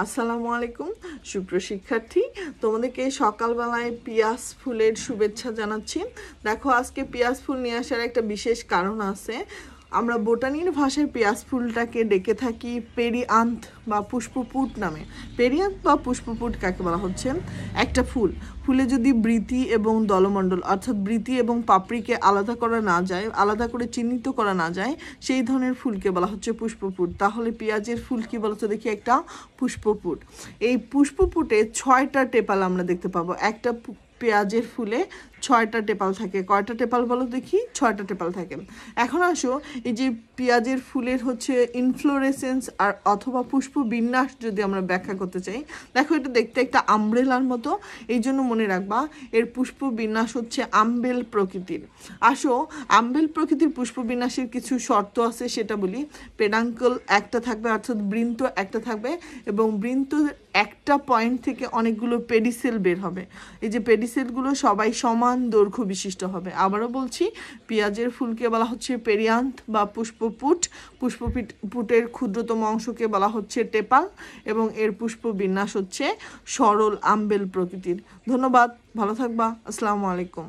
আসসালামু আলাইকুম সুপ্রিয় শিক্ষার্থী, তোমাদেরকে সকালবেলায় পিয়াজ ফুলের শুভেচ্ছা জানাচ্ছি। দেখো, আজকে পিয়াজ ফুল নিয়ে আসার একটা বিশেষ কারণ আছে। আমরা বোটানির ভাষায় পেঁয়াজ ফুলটাকে ডেকে থাকি পেরিয়ান্থ বা পুষ্পপুট নামে। পেরিয়ান্থ বা পুষ্পপুট কাকে বলা হচ্ছে? একটা ফুলে যদি বৃতি এবং দলমণ্ডল অর্থাৎ বৃতি এবং পাপড়িকে আলাদা করা না যায়, আলাদা করে চিহ্নিত করা না যায়, সেই ধরনের ফুলকে বলা হচ্ছে পুষ্পপুট। তাহলে পেঁয়াজের ফুল কি বলতো দেখি? একটা পুষ্পপুট। এই পুষ্পপুটে 6টা টেপাল আমরা দেখতে পাবো। একটা পেঁয়াজের ফুলে 6টা টেপাল থাকে। কয়টা টেপাল বলো দেখি? 6টা টেপাল থাকে। এখন আসো, এই যে পেঁয়াজের ফুলের হচ্ছে ইনফ্লোরেসেন্স আর অথবা পুষ্প বিন্যাস যদি আমরা ব্যাখ্যা করতে চাই, দেখো এটা দেখতে একটা আমব্রেলার মতো, এই জন্য মনে রাখবা এর পুষ্প বিন্যাস হচ্ছে আম্বেল প্রকৃতির। আসো, আম্বেল প্রকৃতির পুষ্প বিন্যাসের কিছু শর্ত আছে, সেটা বলি। পেডাঙ্কল একটা থাকবে, অর্থাৎ বৃন্ত একটা থাকবে, এবং বৃন্ত একটা পয়েন্ট থেকে অনেকগুলো পেডিসেল বের হবে। এই যে পেডিসেলগুলো সবাই সমান দৈর্ঘ্য বিশিষ্ট হবে। আবারও বলছি, পেঁয়াজের ফুলকে বলা হচ্ছে পেরিয়ান্থ বা পুষ্পপুট। পুষ্পপুটের ক্ষুদ্রতম অংশকে বলা হচ্ছে টেপাল, এবং এর পুষ্প বিন্যাস হচ্ছে সরল আম্বেল প্রকৃতির। ধন্যবাদ, ভালো থাকবা। আসসালামু আলাইকুম।